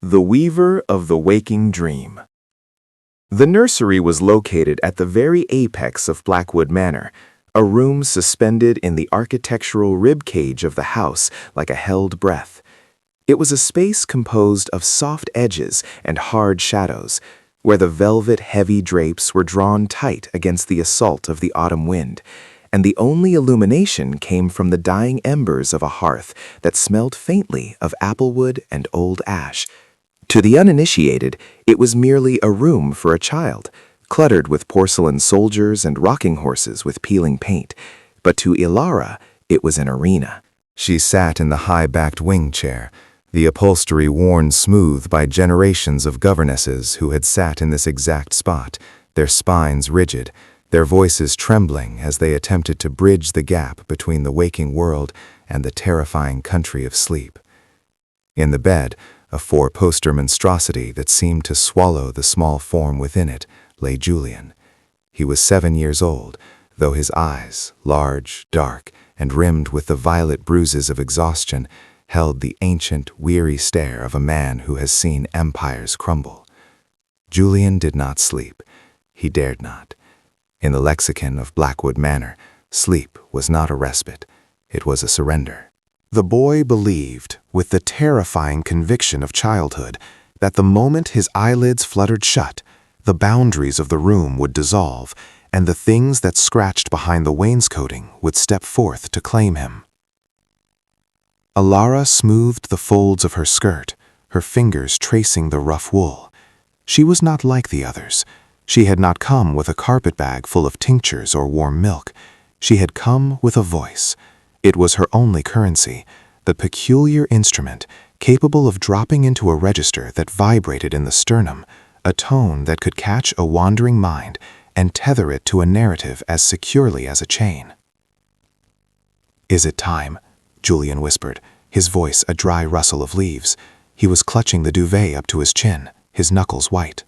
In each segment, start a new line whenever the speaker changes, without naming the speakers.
The Weaver of the Waking Dream. The nursery was located at the very apex of Blackwood Manor, a room suspended in the architectural ribcage of the house like a held breath. It was a space composed of soft edges and hard shadows, where the velvet-heavy drapes were drawn tight against the assault of the autumn wind, and the only illumination came from the dying embers of a hearth that smelled faintly of applewood and old ash. To the uninitiated, it was merely a room for a child, cluttered with porcelain soldiers and rocking horses with peeling paint. But to Ilara, it was an arena.
She sat in the high-backed wing chair, the upholstery worn smooth by generations of governesses who had sat in this exact spot, their spines rigid, their voices trembling as they attempted to bridge the gap between the waking world and the terrifying country of sleep. In the bed, a four-poster monstrosity that seemed to swallow the small form within it, lay Julian. He was 7 years old, though his eyes, large, dark, and rimmed with the violet bruises of exhaustion, held the ancient, weary stare of a man who has seen empires crumble. Julian did not sleep. He dared not. In the lexicon of Blackwood Manor, sleep was not a respite. It was a surrender.
The boy believed, with the terrifying conviction of childhood, that the moment his eyelids fluttered shut, the boundaries of the room would dissolve, and the things that scratched behind the wainscoting would step forth to claim him. Ilara smoothed the folds of her skirt, her fingers tracing the rough wool. She was not like the others. She had not come with a carpetbag full of tinctures or warm milk. She had come with a voice. It was her only currency, the peculiar instrument capable of dropping into a register that vibrated in the sternum, a tone that could catch a wandering mind and tether it to a narrative as securely as a chain. "Is it time?" Julian whispered, his voice a dry rustle of leaves. He was clutching the duvet up to his chin, his knuckles white.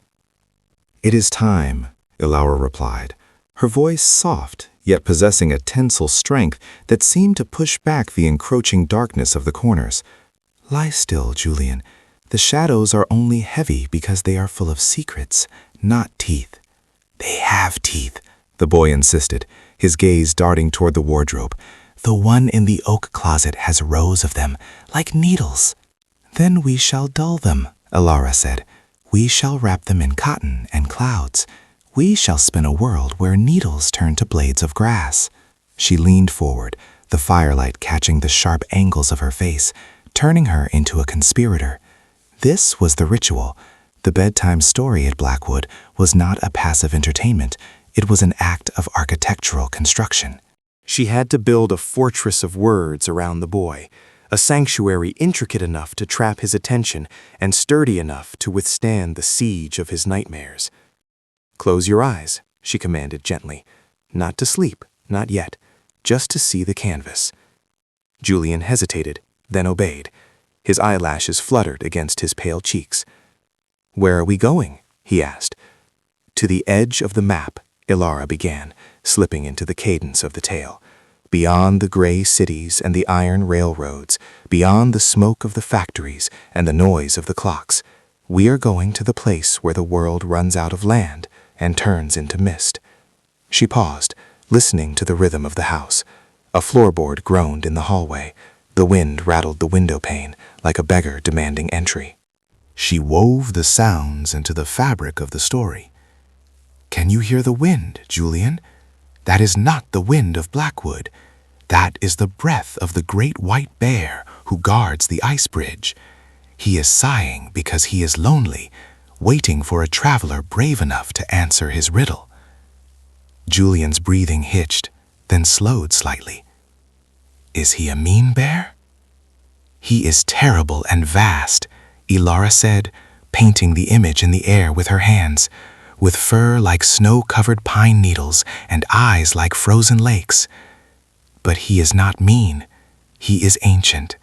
"It is time," Ilara replied, her voice soft, yet possessing a tensile strength that seemed to push back the encroaching darkness of the corners. "Lie still, Julian. The shadows are only heavy because they are full of secrets, not teeth." "They have teeth," the boy insisted, his gaze darting toward the wardrobe. "The one in the oak closet has rows of them, like needles." "Then we shall dull them," Ilara said. "We shall wrap them in cotton and clouds. We shall spin a world where needles turn to blades of grass." She leaned forward, the firelight catching the sharp angles of her face, turning her into a conspirator. This was the ritual. The bedtime story at Blackwood was not a passive entertainment. It was an act of architectural construction.
She had to build a fortress of words around the boy, a sanctuary intricate enough to trap his attention and sturdy enough to withstand the siege of his nightmares. "Close your eyes," she commanded gently. "Not to sleep, not yet, just to see the canvas." Julian hesitated, then obeyed. His eyelashes fluttered against his pale cheeks. "Where are we going?" he asked. "To the edge of the map," Ilara began, slipping into the cadence of the tale. "Beyond the gray cities and the iron railroads, beyond the smoke of the factories and the noise of the clocks, we are going to the place where the world runs out of land and turns into mist." She paused, listening to the rhythm of the house. A floorboard groaned in the hallway. The wind rattled the window pane like a beggar demanding entry.
She wove the sounds into the fabric of the story. "Can you hear the wind, Julian? That is not the wind of Blackwood. That is the breath of the great white bear who guards the ice bridge. He is sighing because he is lonely, waiting for a traveler brave enough to answer his riddle." Julian's breathing hitched, then slowed slightly. "Is he a mean bear?" "He is terrible and vast," Ilara said, painting the image in the air with her hands, "with fur like snow-covered pine needles and eyes like frozen lakes. But he is not mean. He is ancient,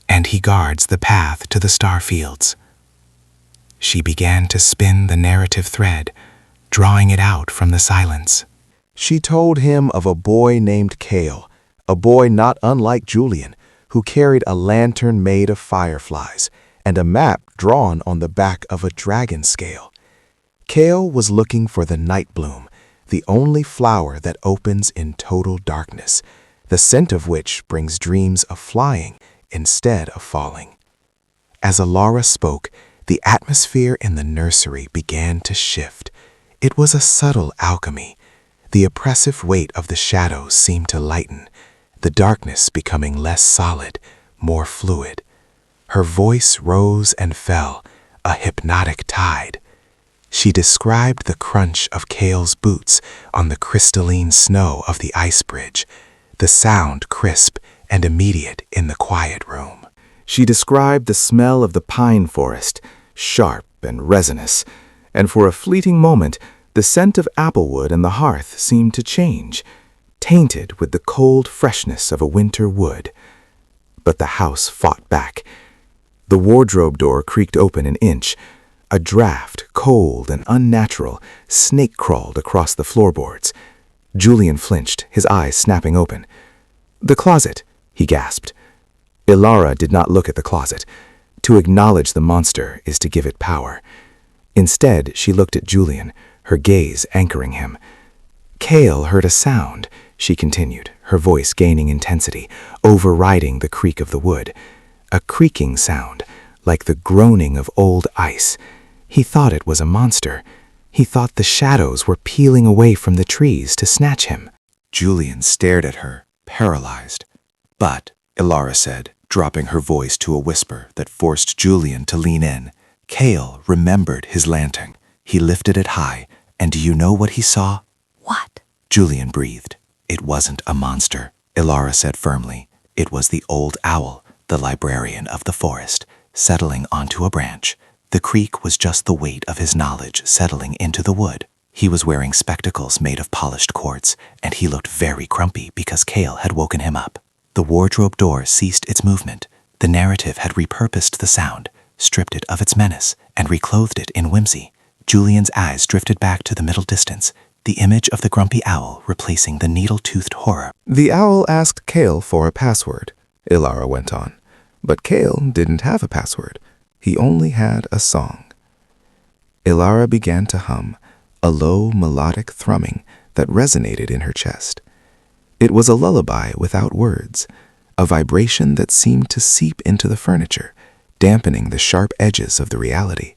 and he guards the path to the star fields." She began to spin the narrative thread, drawing it out from the silence.
She told him of a boy named Kale, a boy not unlike Julian, who carried a lantern made of fireflies, and a map drawn on the back of a dragon scale. Kale was looking for the night bloom, the only flower that opens in total darkness, the scent of which brings dreams of flying instead of falling. As Alara spoke, the atmosphere in the nursery began to shift. It was a subtle alchemy. The oppressive weight of the shadows seemed to lighten, the darkness becoming less solid, more fluid. Her voice rose and fell, a hypnotic tide. She described the crunch of Kale's boots on the crystalline snow of the ice bridge, the sound crisp and immediate in the quiet room. She described the smell of the pine forest, sharp and resinous, and for a fleeting moment, the scent of applewood and the hearth seemed to change, tainted with the cold freshness of a winter wood. But the house fought back. The wardrobe door creaked open an inch. A draft, cold and unnatural, snake-crawled across the floorboards. Julian flinched, his eyes snapping open. "The closet," he gasped. Ilara did not look at the closet. To acknowledge the monster is to give it power. Instead, she looked at Julian, her gaze anchoring him. "Kale heard a sound," she continued, her voice gaining intensity, overriding the creak of the wood. A creaking sound, like the groaning of old ice. He thought it was a monster. He thought the shadows were peeling away from the trees to snatch him.
Julian stared at her, paralyzed. "But," Ilara said, dropping her voice to a whisper that forced Julian to lean in, "Kale remembered his lantern. He lifted it high, and do you know what he saw?"
What?
Julian breathed. "It wasn't a monster," Ilara said firmly. "It was the old owl, the librarian of the forest, settling onto a branch. The creak was just the weight of his knowledge settling into the wood. He was wearing spectacles made of polished quartz, and he looked very grumpy because Kale had woken him up. The wardrobe door ceased its movement. The narrative had repurposed the sound, stripped it of its menace, and reclothed it in whimsy. Julian's eyes drifted back to the middle distance, the image of the grumpy owl replacing the needle-toothed horror.
"The owl asked Kale for a password," Ilara went on. "But Kale didn't have a password. He only had a song." Ilara began to hum, a low melodic thrumming that resonated in her chest. It was a lullaby without words, a vibration that seemed to seep into the furniture, dampening the sharp edges of the reality.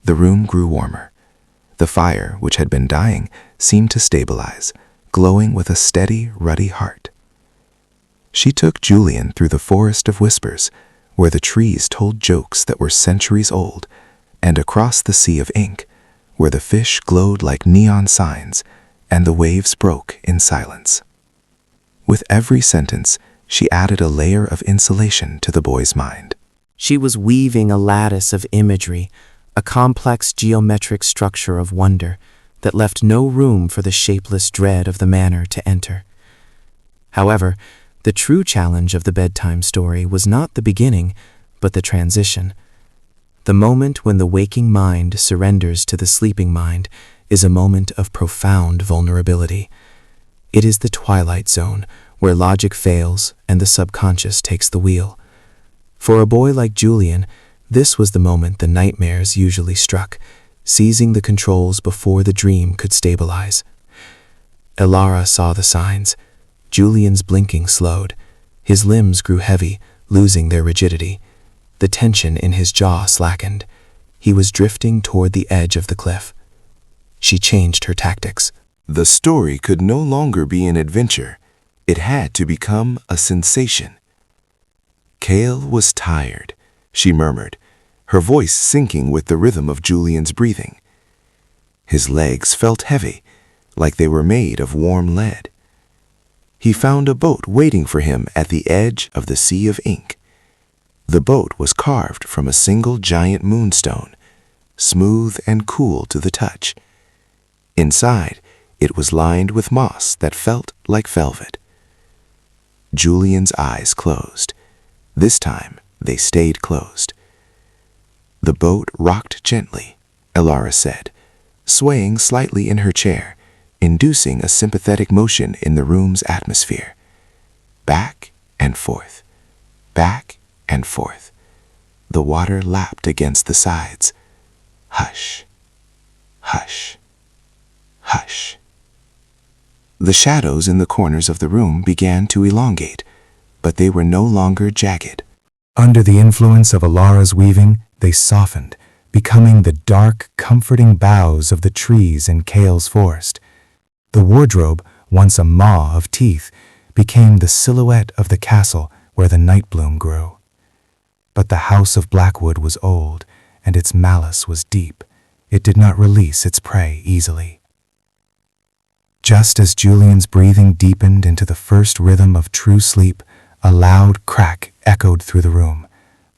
The room grew warmer. The fire, which had been dying, seemed to stabilize, glowing with a steady, ruddy heart. She took Julian through the forest of whispers, where the trees told jokes that were centuries old, and across the sea of ink, where the fish glowed like neon signs, and the waves broke in silence. With every sentence, she added a layer of insulation to the boy's mind.
She was weaving a lattice of imagery, a complex geometric structure of wonder that left no room for the shapeless dread of the manor to enter. However, the true challenge of the bedtime story was not the beginning, but the transition. The moment when the waking mind surrenders to the sleeping mind is a moment of profound vulnerability. It is the twilight zone, where logic fails and the subconscious takes the wheel. For a boy like Julian, this was the moment the nightmares usually struck, seizing the controls before the dream could stabilize. Ilara saw the signs. Julian's blinking slowed. His limbs grew heavy, losing their rigidity. The tension in his jaw slackened. He was drifting toward the edge of the cliff. She changed her tactics.
The story could no longer be an adventure. It had to become a sensation. Kale was tired, she murmured, her voice syncing with the rhythm of Julian's breathing. His legs felt heavy, like they were made of warm lead. He found a boat waiting for him at the edge of the sea of ink. The boat was carved from a single giant moonstone, smooth and cool to the touch. Inside, it was lined with moss that felt like velvet. Julian's eyes closed. This time, they stayed closed. The boat rocked gently, Ilara said, swaying slightly in her chair, inducing a sympathetic motion in the room's atmosphere. Back and forth, back and forth.
The water lapped against the sides. Hush, hush, hush. The shadows in the corners of the room began to elongate, but they were no longer jagged.
Under the influence of Alara's weaving, they softened, becoming the dark, comforting boughs of the trees in Kale's forest. The wardrobe, once a maw of teeth, became the silhouette of the castle where the night bloom grew. But the house of Blackwood was old, and its malice was deep. It did not release its prey easily. Just as Julian's breathing deepened into the first rhythm of true sleep, a loud crack echoed through the room.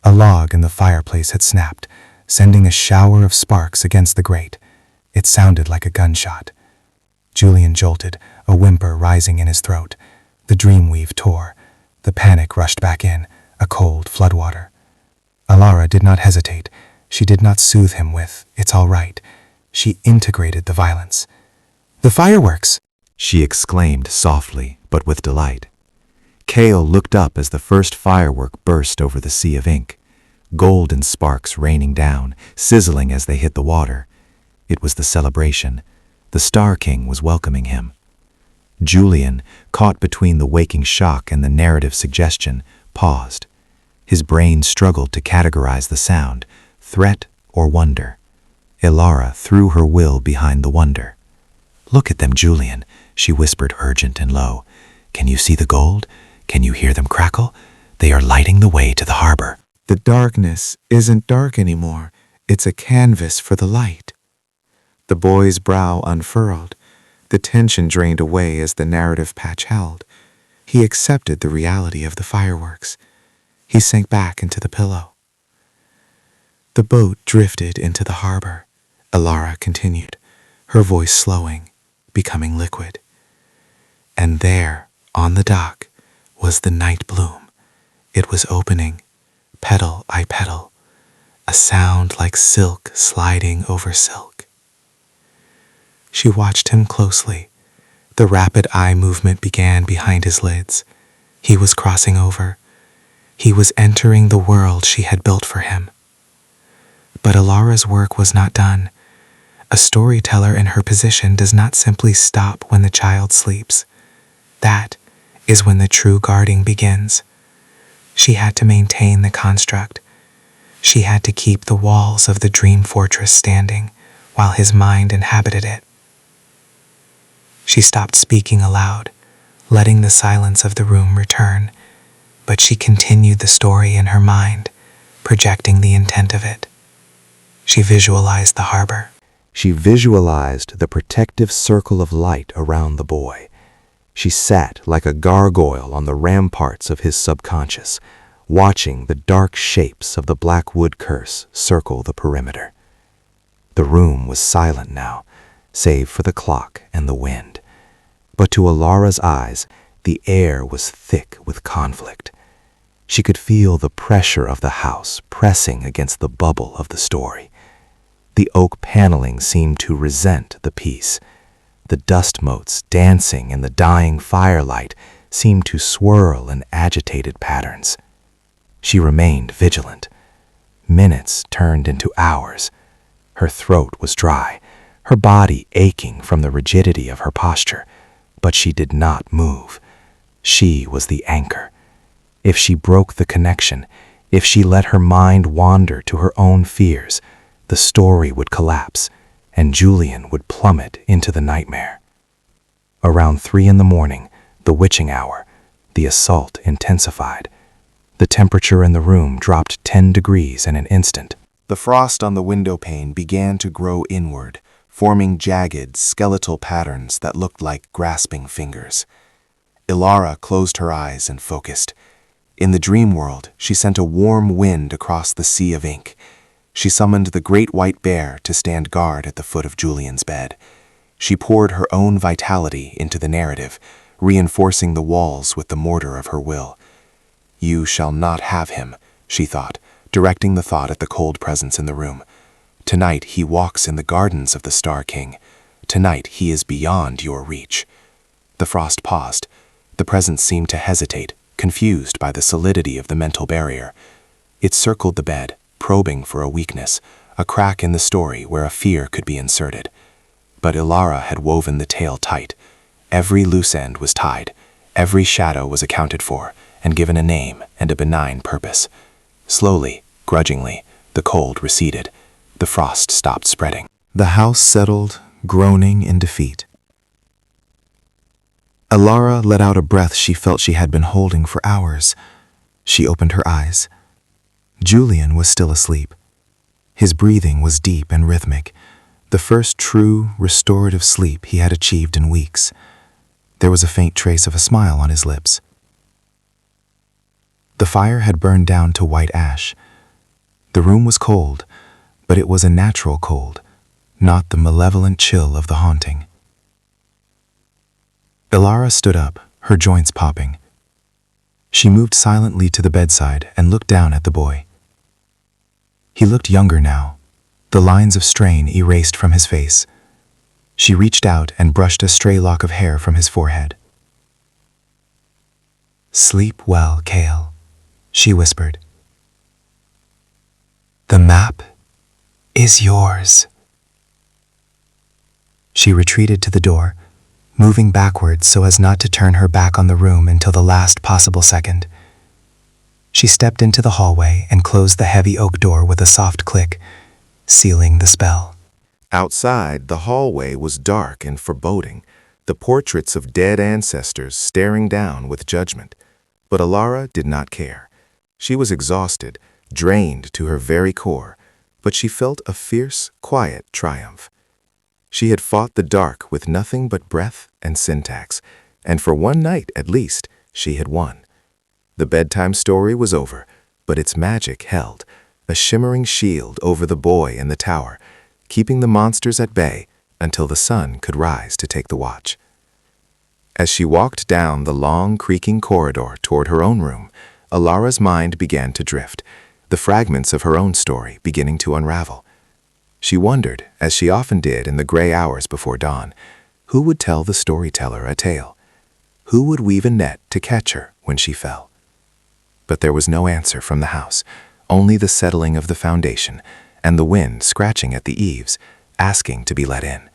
A log in the fireplace had snapped, sending a shower of sparks against the grate. It sounded like a gunshot. Julian jolted, a whimper rising in his throat. The dreamweave tore. The panic rushed back in, a cold floodwater. Alara did not hesitate. She did not soothe him with, "It's all right." She integrated the violence. "The fireworks!" she exclaimed softly, but with delight. Kale looked up as the first firework burst over the sea of ink, golden sparks raining down, sizzling as they hit the water. It was the celebration. The Star King was welcoming him. Julian, caught between the waking shock and the narrative suggestion, paused. His brain struggled to categorize the sound, threat or wonder. Alara threw her will behind the wonder. "Look at them, Julian," she whispered, urgent and low. "Can you see the gold? Can you hear them crackle? They are lighting the way to the harbor."
The darkness isn't dark anymore. It's a canvas for the light. The boy's brow unfurled. The tension drained away as the narrative patch held. He accepted the reality of the fireworks. He sank back into the pillow. The boat drifted into the harbor. Alara continued, her voice slowing, becoming liquid. And there, on the dock, was the night bloom. It was opening, petal by petal, a sound like silk sliding over silk. She watched him closely. The rapid eye movement began behind his lids. He was crossing over. He was entering the world she had built for him. But Alara's work was not done. A storyteller in her position does not simply stop when the child sleeps. That is when the true guarding begins. She had to maintain the construct. She had to keep the walls of the dream fortress standing while his mind inhabited it. She stopped speaking aloud, letting the silence of the room return, but she continued the story in her mind, projecting the intent of it. She visualized the harbor.
She visualized the protective circle of light around the boy. She sat like a gargoyle on the ramparts of his subconscious, watching the dark shapes of the Blackwood curse circle the perimeter. The room was silent now, save for the clock and the wind. But to Alara's eyes, the air was thick with conflict. She could feel the pressure of the house pressing against the bubble of the story. The oak paneling seemed to resent the peace. The dust motes dancing in the dying firelight seemed to swirl in agitated patterns. She remained vigilant. Minutes turned into hours. Her throat was dry, her body aching from the rigidity of her posture, but she did not move. She was the anchor. If she broke the connection, if she let her mind wander to her own fears, the story would collapse, and Julian would plummet into the nightmare. Around 3 a.m, the witching hour, the assault intensified. The temperature in the room dropped 10 degrees in an instant.
The frost on the window pane began to grow inward, forming jagged, skeletal patterns that looked like grasping fingers. Alara closed her eyes and focused. In the dream world, she sent a warm wind across the sea of ink. She summoned the great white bear to stand guard at the foot of Julian's bed. She poured her own vitality into the narrative, reinforcing the walls with the mortar of her will. "You shall not have him," she thought, directing the thought at the cold presence in the room. "Tonight he walks in the gardens of the Star King. Tonight he is beyond your reach." The frost paused. The presence seemed to hesitate, confused by the solidity of the mental barrier. It circled the bed, probing for a weakness, a crack in the story where a fear could be inserted. But Ilara had woven the tale tight. Every loose end was tied, every shadow was accounted for, and given a name and a benign purpose. Slowly, grudgingly, the cold receded. The frost stopped spreading.
The house settled, groaning in defeat. Ilara let out a breath she felt she had been holding for hours. She opened her eyes. Julian was still asleep. His breathing was deep and rhythmic, the first true, restorative sleep he had achieved in weeks. There was a faint trace of a smile on his lips. The fire had burned down to white ash. The room was cold, but it was a natural cold, not the malevolent chill of the haunting. Ilara stood up, her joints popping. She moved silently to the bedside and looked down at the boy. He looked younger now, the lines of strain erased from his face. She reached out and brushed a stray lock of hair from his forehead. "Sleep well, Kale," she whispered. "The map is yours." She retreated to the door, moving backwards so as not to turn her back on the room until the last possible second. She stepped into the hallway and closed the heavy oak door with a soft click, sealing the spell.
Outside, the hallway was dark and foreboding, the portraits of dead ancestors staring down with judgment. But Ilara did not care. She was exhausted, drained to her very core, but she felt a fierce, quiet triumph. She had fought the dark with nothing but breath and syntax, and for one night at least, she had won. The bedtime story was over, but its magic held, a shimmering shield over the boy in the tower, keeping the monsters at bay until the sun could rise to take the watch. As she walked down the long, creaking corridor toward her own room, Ilara's mind began to drift, the fragments of her own story beginning to unravel. She wondered, as she often did in the gray hours before dawn, who would tell the storyteller a tale? Who would weave a net to catch her when she fell? But there was no answer from the house, only the settling of the foundation and the wind scratching at the eaves, asking to be let in.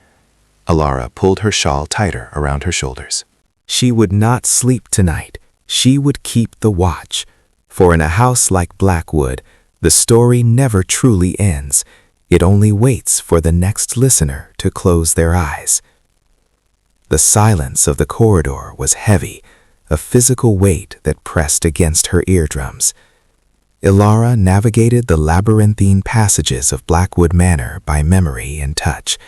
Ilara pulled her shawl tighter around her shoulders.
She would not sleep tonight. She would keep the watch. For in a house like Blackwood, the story never truly ends. It only waits for the next listener to close their eyes. The silence of the corridor was heavy, a physical weight that pressed against her eardrums. Ilara navigated the labyrinthine passages of Blackwood Manor by memory and touch,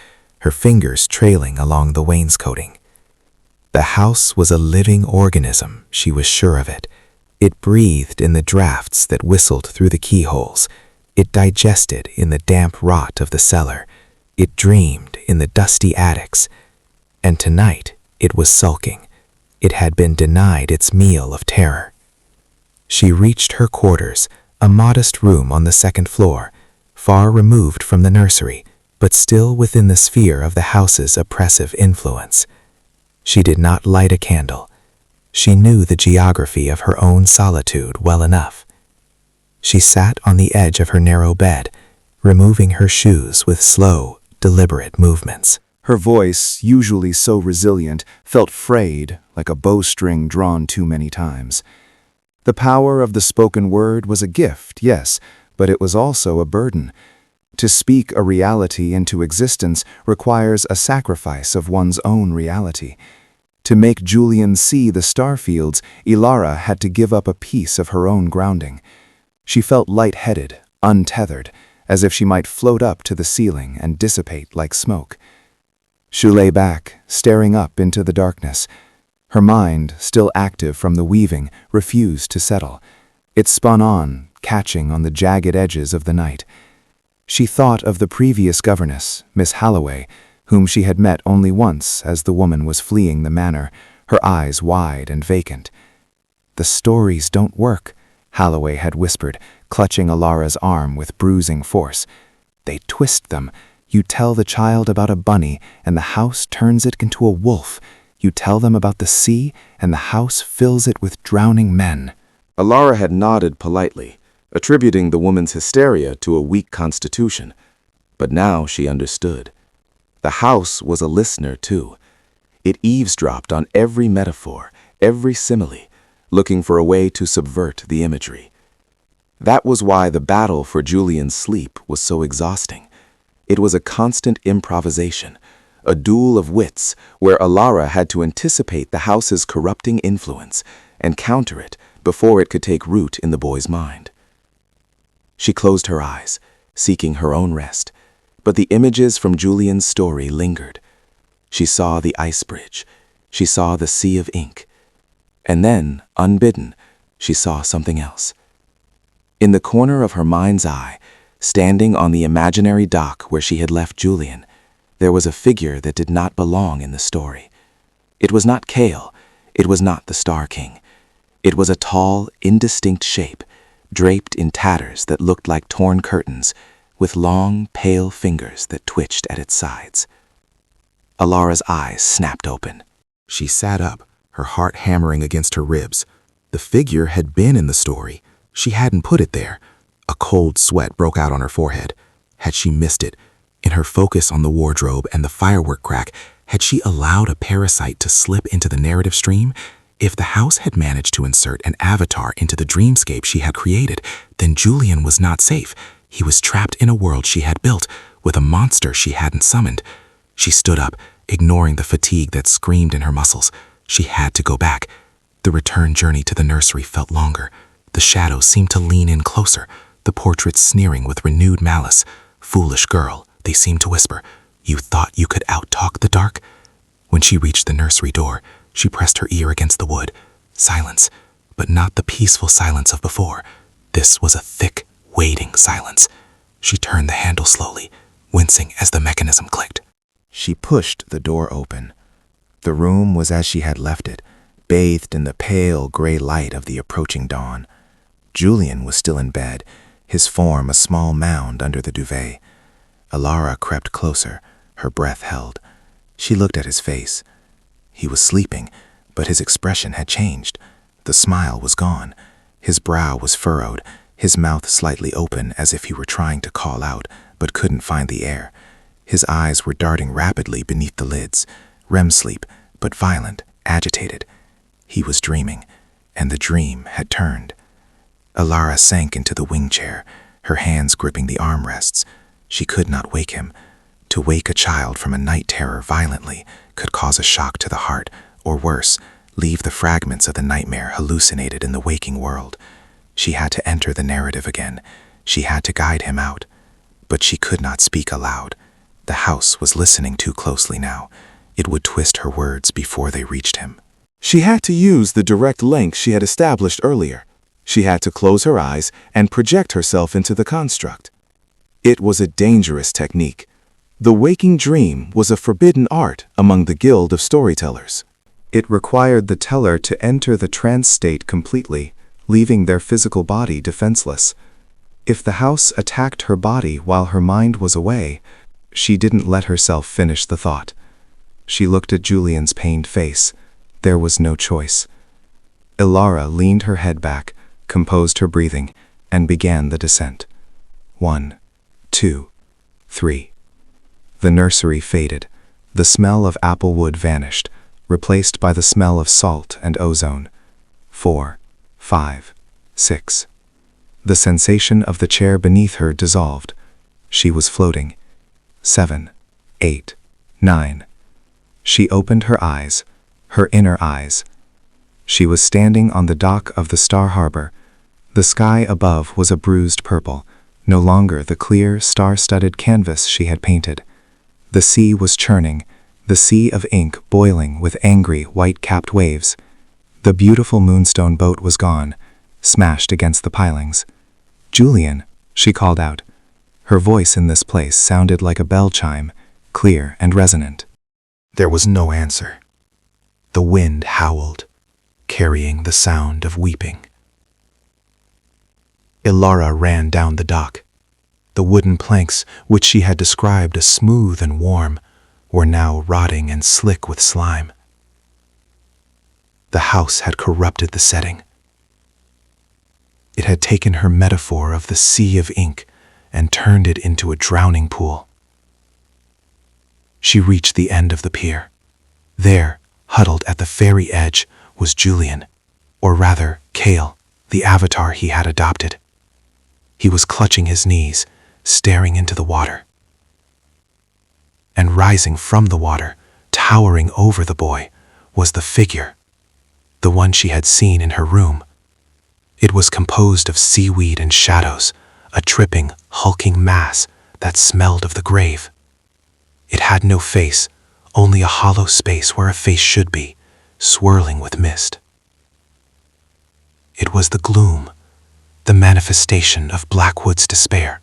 her fingers trailing along the wainscoting. The house was a living organism, she was sure of it. It breathed in the drafts that whistled through the keyholes. It digested in the damp rot of the cellar. It dreamed in the dusty attics. And tonight it was sulking. It had been denied its meal of terror. She reached her quarters, a modest room on the second floor, far removed from the nursery, but still within the sphere of the house's oppressive influence. She did not light a candle. She knew the geography of her own solitude well enough. She sat on the edge of her narrow bed, removing her shoes with slow, deliberate movements.
Her voice, usually so resilient, felt frayed, like a bowstring drawn too many times. The power of the spoken word was a gift, yes, but it was also a burden. To speak a reality into existence requires a sacrifice of one's own reality. To make Julian see the starfields, Ilara had to give up a piece of her own grounding. She felt light-headed, untethered, as if she might float up to the ceiling and dissipate like smoke. She lay back, staring up into the darkness. Her mind, still active from the weaving, refused to settle. It spun on, catching on the jagged edges of the night. She thought of the previous governess, Miss Halloway, whom she had met only once as the woman was fleeing the manor, her eyes wide and vacant. "The stories don't work," Halloway had whispered, clutching Ilara's arm with bruising force. "They twist them. You tell the child about a bunny, and the house turns it into a wolf. You tell them about the sea, and the house fills it with drowning men."
Ilara had nodded politely, attributing the woman's hysteria to a weak constitution. But now she understood. The house was a listener, too. It eavesdropped on every metaphor, every simile, looking for a way to subvert the imagery. That was why the battle for Julian's sleep was so exhausting. It was a constant improvisation, a duel of wits where Alara had to anticipate the house's corrupting influence and counter it before it could take root in the boy's mind. She closed her eyes, seeking her own rest, but the images from Julian's story lingered. She saw the ice bridge. She saw the sea of ink. And then, unbidden, she saw something else. In the corner of her mind's eye, standing on the imaginary dock where she had left Julian, there was a figure that did not belong in the story. It was not Kale. It was not the Star King. It was a tall, indistinct shape, draped in tatters that looked like torn curtains, with long, pale fingers that twitched at its sides. Alara's eyes snapped open.
She sat up, her heart hammering against her ribs. The figure had been in the story. She hadn't put it there. A cold sweat broke out on her forehead. Had she missed it? In her focus on the wardrobe and the firework crack, had she allowed a parasite to slip into the narrative stream? If the house had managed to insert an avatar into the dreamscape she had created, then Julian was not safe. He was trapped in a world she had built, with a monster she hadn't summoned. She stood up, ignoring the fatigue that screamed in her muscles. She had to go back. The return journey to the nursery felt longer. The shadows seemed to lean in closer, the portraits sneering with renewed malice. "Foolish girl," they seemed to whisper. "You thought you could out-talk the dark?" When she reached the nursery door, she pressed her ear against the wood. Silence, but not the peaceful silence of before. This was a thick, waiting silence. She turned the handle slowly, wincing as the mechanism clicked. She pushed the door open. The room was as she had left it, bathed in the pale gray light of the approaching dawn. Julian was still in bed, his form a small mound under the duvet. Alara crept closer, her breath held. She looked at his face. He was sleeping, but his expression had changed. The smile was gone. His brow was furrowed, his mouth slightly open as if he were trying to call out, but couldn't find the air. His eyes were darting rapidly beneath the lids, REM sleep, but violent, agitated. He was dreaming, and the dream had turned. Alara sank into the wing chair, her hands gripping the armrests. She could not wake him. To wake a child from a night terror violently could cause a shock to the heart, or worse, leave the fragments of the nightmare hallucinated in the waking world. She had to enter the narrative again. She had to guide him out. But she could not speak aloud. The house was listening too closely now. It would twist her words before they reached him. She had to use the direct link she had established earlier. She had to close her eyes and project herself into the construct. It was a dangerous technique. The waking dream was a forbidden art among the Guild of Storytellers. It required the teller to enter the trance state completely, leaving their physical body defenseless. If the house attacked her body while her mind was away, she didn't let herself finish the thought. She looked at Julian's pained face. There was no choice. Alara leaned her head back, composed her breathing, and began the descent. 1, 2, 3. The nursery faded. The smell of apple wood vanished, replaced by the smell of salt and ozone. 4, 5, 6. The sensation of the chair beneath her dissolved. She was floating. 7, 8, 9. She opened her eyes, her inner eyes. She was standing on the dock of the Star Harbor. The sky above was a bruised purple, no longer the clear, star-studded canvas she had painted. The sea was churning, the sea of ink boiling with angry, white-capped waves. The beautiful moonstone boat was gone, smashed against the pilings. "Julian," she called out. Her voice in this place sounded like a bell chime, clear and resonant. There was no answer. The wind howled, carrying the sound of weeping. Alara ran down the dock. The wooden planks, which she had described as smooth and warm, were now rotting and slick with slime. The house had corrupted the setting.
It had taken her metaphor of the sea of ink and turned it into a drowning pool. She reached the end of the pier. There, huddled at the ferry edge, was Julian, or rather, Cale, the avatar he had adopted. He was clutching his knees, staring into the water. And rising from the water, towering over the boy, was the figure, the one she had seen in her room. It was composed of seaweed and shadows, a dripping, hulking mass that smelled of the grave. It had no face, only a hollow space where a face should be, swirling with mist. It was the gloom, the manifestation of Blackwood's despair.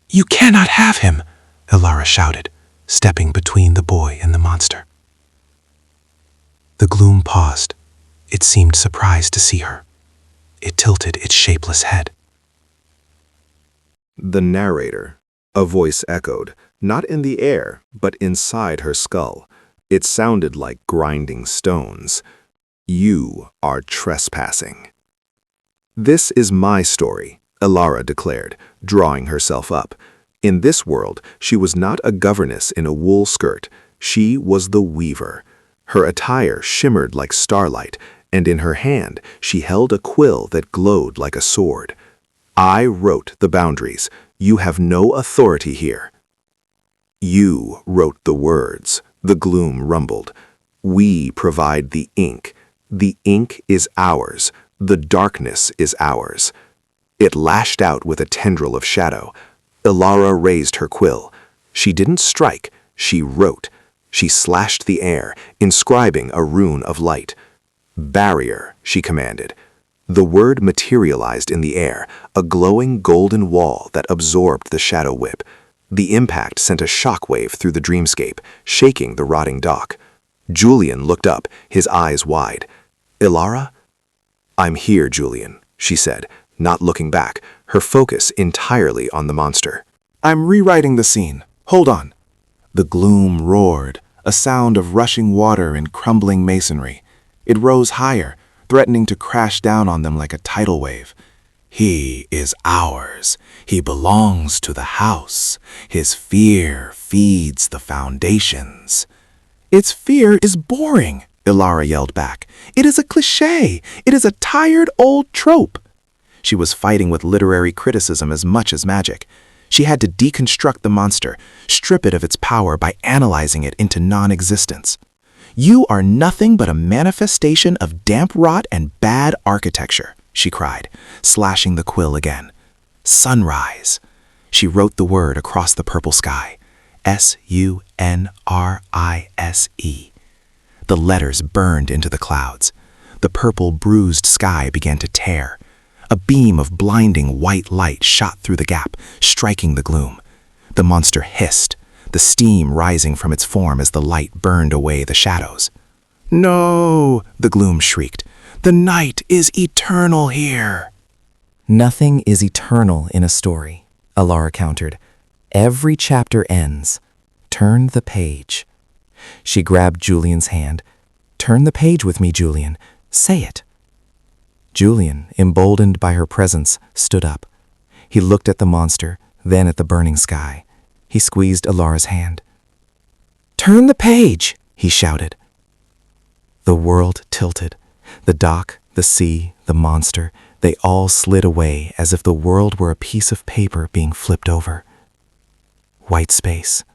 "You cannot have him!" Ilara shouted, stepping between the boy and the monster. The gloom paused. It seemed surprised to see her. It tilted its shapeless head.
The narrator. A voice echoed, not in the air, but inside her skull. It sounded like grinding stones. "You are trespassing." "This is my story," Ilara declared, drawing herself up. In this world, she was not a governess in a wool skirt. She was the weaver. Her attire shimmered like starlight, and in her hand she held a quill that glowed like a sword. "I wrote the boundaries. You have no authority here." "You wrote the words," the gloom rumbled. "We provide the ink. The ink is ours. The darkness is ours." It lashed out with a tendril of shadow. Ilara raised her quill. She didn't strike, she wrote. She slashed the air, inscribing a rune of light. "Barrier," she commanded. The word materialized in the air, a glowing golden wall that absorbed the shadow whip. The impact sent a shockwave through the dreamscape, shaking the rotting dock. Julian looked up, his eyes wide. "Ilara?" "I'm here, Julian," she said, not looking back, her focus entirely on the monster.
"I'm rewriting the scene. Hold on." The gloom roared, a sound of rushing water and crumbling masonry. It rose higher, threatening to crash down on them like a tidal wave. "He is ours. He belongs to the house. His fear feeds the foundations." "Its fear is boring," Ilara yelled back. "It is a cliché. It is a tired old trope." She was fighting with literary criticism as much as magic. She had to deconstruct the monster, strip it of its power by analyzing it into non-existence. "You are nothing but a manifestation of damp rot and bad architecture," she cried, slashing the quill again. "Sunrise." She wrote the word across the purple sky. S-U-N-R-I-S-E. The letters burned into the clouds. The purple, bruised sky began to tear. A beam of blinding white light shot through the gap, striking the gloom. The monster hissed, the steam rising from its form as the light burned away the shadows. "No!" the gloom shrieked. "The night is eternal here."
Nothing is eternal in a story, Ilara countered. Every chapter ends. Turn the page. She grabbed Julian's hand. "Turn the page with me, Julian. Say it." Julian, emboldened by her presence, stood up. He looked at the monster, then at the burning sky. He squeezed Ilara's hand. "Turn the page!" he shouted. The world tilted. The dock, the sea, the monster, they all slid away as if the world were a piece of paper being flipped over. White space.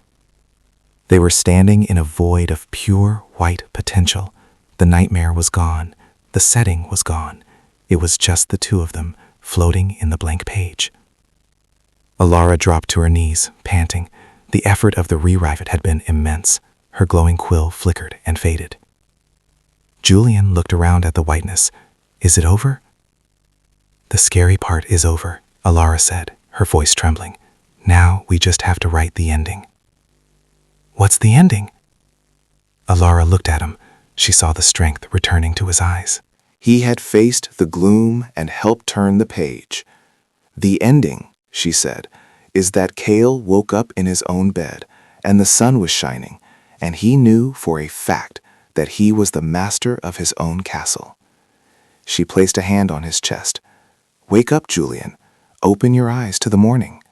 They were standing in a void of pure white potential. The nightmare was gone. The setting was gone. It was just the two of them, floating in the blank page. Ilara dropped to her knees, panting. The effort of the rewrite had been immense. Her glowing quill flickered and faded. Julian looked around at the whiteness. "Is it over?" "The scary part is over," Ilara said, her voice trembling. "Now we just have to write the ending." "What's the ending?" Ilara looked at him. She saw the strength returning to his eyes.
He had faced the gloom and helped turn the page. "The ending," she said, "is that Cale woke up in his own bed, and the sun was shining, and he knew for a fact that he was the master of his own castle. She placed a hand on his chest. "Wake up, Julian. Open your eyes to the morning."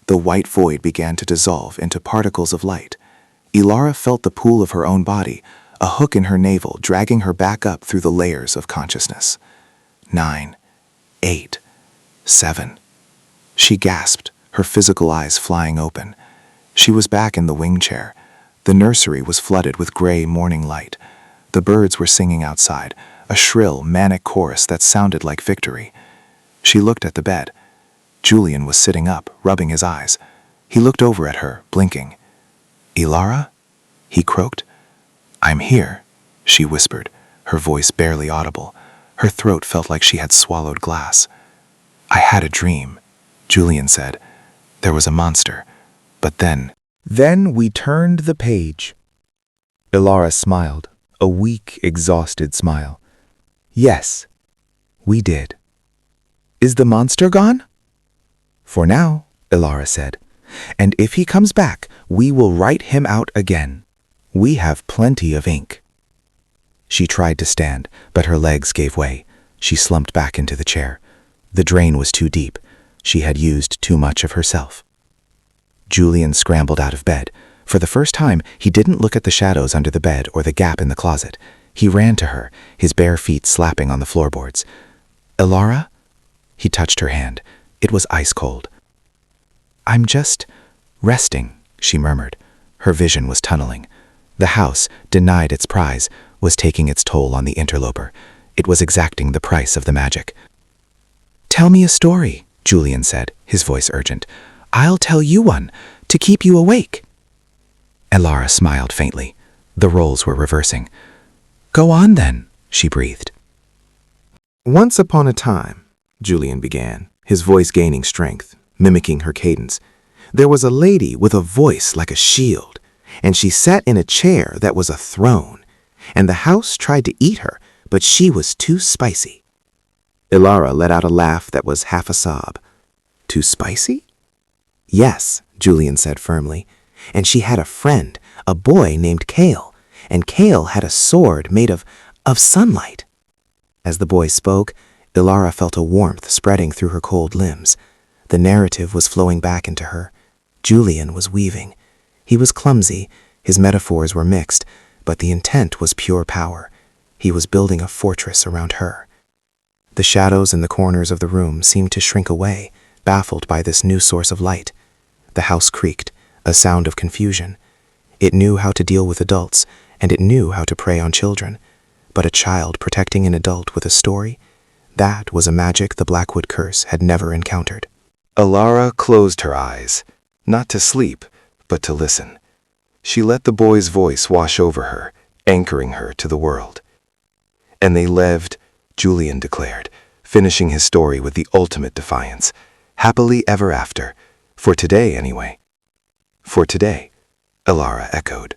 The white void began to dissolve into particles of light. Ilara felt the pool of her own body, a hook in her navel dragging her back up through the layers of consciousness. 9, 8, 7. She gasped, her physical eyes flying open. She was back in the wing chair. The nursery was flooded with gray morning light. The birds were singing outside, a shrill, manic chorus that sounded like victory. She looked at the bed. Julian was sitting up, rubbing his eyes. He looked over at her, blinking. "Ilara?" he croaked. "I'm here," she whispered, her voice barely audible. Her throat felt like she had swallowed glass. "I had a dream," Julian said. "There was a monster. But then we turned the page." Ilara smiled, a weak, exhausted smile. "Yes, we did." "Is the monster gone?" "For now," Ilara said. "And if he comes back, we will write him out again. We have plenty of ink." She tried to stand, but her legs gave way. She slumped back into the chair. The drain was too deep. She had used too much of herself. Julian scrambled out of bed. For the first time, he didn't look at the shadows under the bed or the gap in the closet. He ran to her, his bare feet slapping on the floorboards. "Ilara?" He touched her hand. It was ice cold. "I'm just resting," she murmured. Her vision was tunneling. The house, denied its prize, was taking its toll on the interloper. It was exacting the price of the magic. "Tell me a story," Julian said, his voice urgent. "I'll tell you one, to keep you awake." Ilara smiled faintly. The roles were reversing. "Go on then," she breathed.
Once upon a time, Julian began, his voice gaining strength, mimicking her cadence, there was a lady with a voice like a shield, and she sat in a chair that was a throne, and the house tried to eat her, but she was too spicy. Ilara let out a laugh that was half a sob. "Too spicy?" "Yes," Julian said firmly, "and she had a friend, a boy named Kale, and Kale had a sword made of sunlight." As the boy spoke, Ilara felt a warmth spreading through her cold limbs. The narrative was flowing back into her. Julian was weaving. He was clumsy, his metaphors were mixed, but the intent was pure power. He was building a fortress around her. The shadows in the corners of the room seemed to shrink away, baffled by this new source of light. The house creaked, a sound of confusion. It knew how to deal with adults, and it knew how to prey on children. But a child protecting an adult with a story? That was a magic the Blackwood curse had never encountered.
Ilara closed her eyes, not to sleep, but to listen. She let the boy's voice wash over her, anchoring her to the world. "And they lived," Julian declared, finishing his story with the ultimate defiance, "happily ever after. For today, anyway." "For today," Ilara echoed.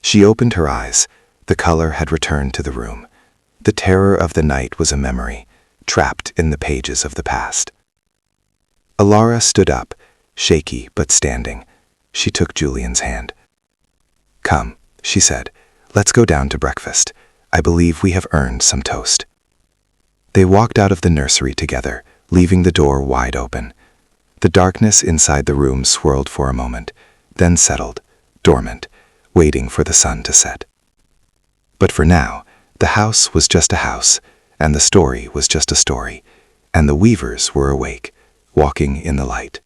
She opened her eyes. The color had returned to the room. The terror of the night was a memory, trapped in the pages of the past. Ilara stood up, shaky but standing. She took Julian's hand. "Come," she said, "let's go down to breakfast. I believe we have earned some toast." They walked out of the nursery together, leaving the door wide open. The darkness inside the room swirled for a moment, then settled, dormant, waiting for the sun to set. But for now, the house was just a house, and the story was just a story, and the weavers were awake, walking in the light.